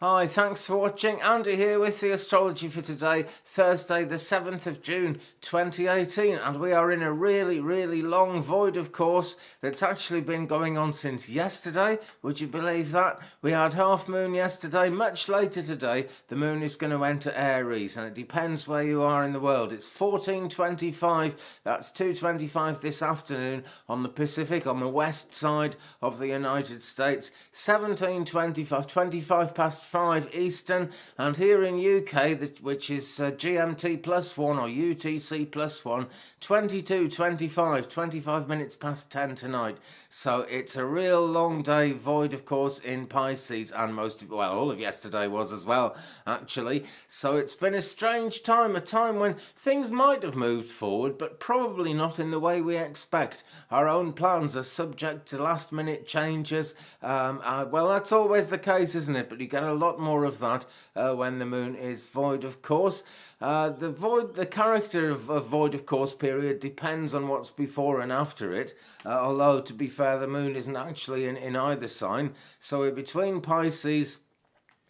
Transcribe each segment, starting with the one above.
Hi, thanks for watching. Andy here with the astrology for today, Thursday the 7th of June 2018, and we are in a really long void of course that's actually been going on since yesterday. Would you believe that? We had half moon yesterday. Much later today the moon is going to enter Aries, and it depends where you are in the world. It's 14:25, that's 2:25 this afternoon on the Pacific, on the west side of the United States, 17:25, 25 past 5 Eastern, and here in UK, which is GMT +1 or UTC +1, 22:25, 25 minutes past 10 tonight. So it's a real long day void, of course, in Pisces, and all of yesterday was as well, actually. So it's been a strange time, a time when things might have moved forward, but probably not in the way we expect. Our own plans are subject to last minute changes. That's always the case, isn't it? But you get a lot more of that when the moon is void, of course. The character of void of course period depends on what's before and after it. Although, to be fair, the moon isn't actually in either sign. So we're between Pisces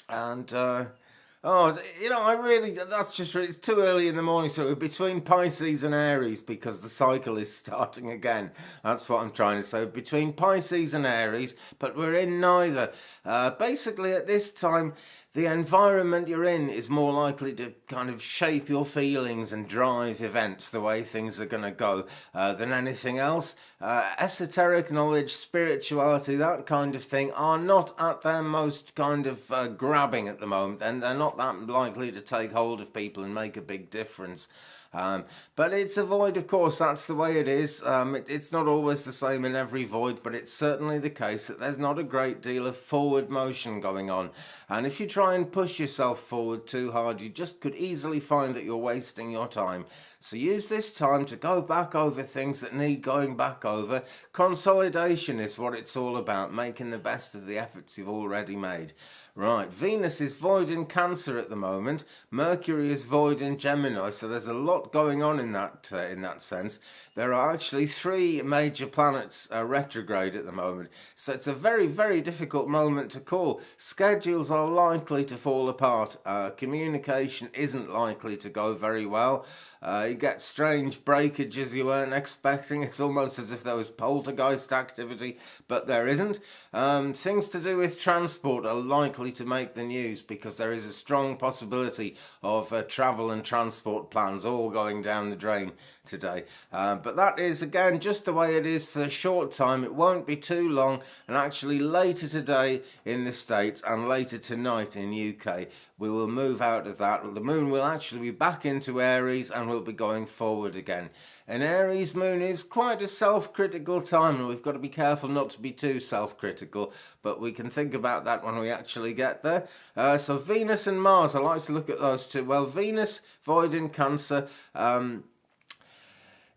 and it's too early in the morning, so we're between Pisces and Aries because the cycle is starting again. That's what I'm trying to say. Between Pisces and Aries, but we're in neither. Basically, at this time, the environment you're in is more likely to kind of shape your feelings and drive events the way things are going to go than anything else. Esoteric knowledge, spirituality, that kind of thing are not at their most kind of grabbing at the moment, and they're not that likely to take hold of people and make a big difference. But it's a void, of course, that's the way it is. It's not always the same in every void, but it's certainly the case that there's not a great deal of forward motion going on. And if you try and push yourself forward too hard, you just could easily find that you're wasting your time. So use this time to go back over things that need going back over. Consolidation is what it's all about, making the best of the efforts you've already made. Right, Venus is void in Cancer at the moment. Mercury is void in Gemini, so there's a lot going on in that sense. There are actually 3 major planets retrograde at the moment, so it's a very difficult moment to call. Schedules are likely to fall apart. Communication isn't likely to go very well. You get strange breakages you weren't expecting. It's almost as if there was poltergeist activity, but there isn't. Things to do with transport are likely to make the news because there is a strong possibility of travel and transport plans all going down the drain today. But that is, again, just the way it is for a short time. It won't be too long, and actually later today in the States and later tonight in UK, we will move out of that. The moon will actually be back into Aries and we'll be going forward again. An Aries moon is quite a self-critical time, and we've got to be careful not to be too self-critical, but we can think about that when we actually get there. So Venus and Mars, I like to look at those two. Well, Venus, void in Cancer,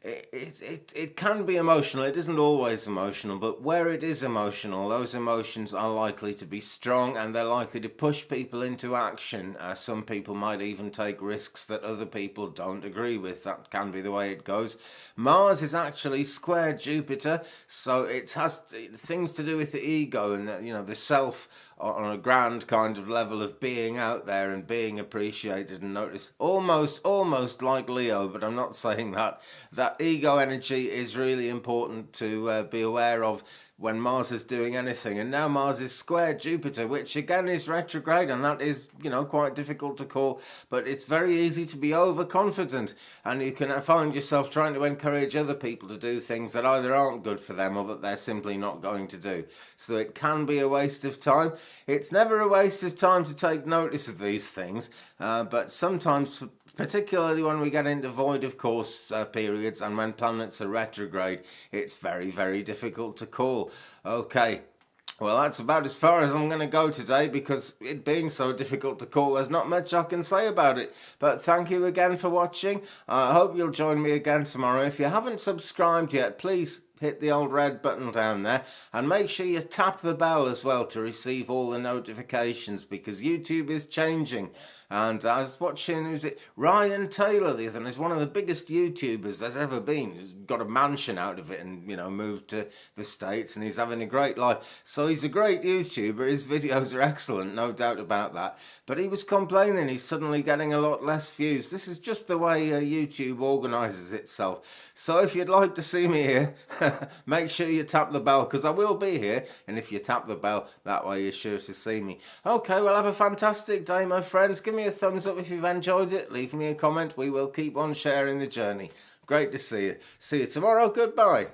it can be emotional. It isn't always emotional, but where it is emotional, those emotions are likely to be strong and they're likely to push people into action. Some people might even take risks that other people don't agree with. That can be the way it goes. Mars is actually square Jupiter, so it has things to do with the ego and the self on a grand kind of level of being out there and being appreciated and noticed. Almost like Leo, but I'm not saying that. That ego energy is really important to be aware of when Mars is doing anything. And now Mars is square Jupiter, which again is retrograde, and that is, quite difficult to call, but it's very easy to be overconfident, and you can find yourself trying to encourage other people to do things that either aren't good for them or that they're simply not going to do. So it can be a waste of time. It's never a waste of time to take notice of these things, but sometimes, particularly when we get into void of course periods and when planets are retrograde, it's very difficult to call. Okay, well, that's about as far as I'm going to go today because it being so difficult to call, there's not much I can say about it. But thank you again for watching. I hope you'll join me again tomorrow. If you haven't subscribed yet, please hit the old red button down there and make sure you tap the bell as well to receive all the notifications, because YouTube is changing. And I was watching, who's it, Ryan Taylor the other night. He's one of the biggest YouTubers there's ever been. He's got a mansion out of it and, moved to the States, and he's having a great life. So he's a great YouTuber. His videos are excellent, no doubt about that. But he was complaining he's suddenly getting a lot less views. This is just the way YouTube organises itself. So if you'd like to see me here, make sure you tap the bell, because I will be here. And if you tap the bell, that way you're sure to see me. Okay, well, have a fantastic day, my friends. Give me a thumbs up if you've enjoyed it. Leave me a comment. We will keep on sharing the journey. Great to see you. See you tomorrow. Goodbye.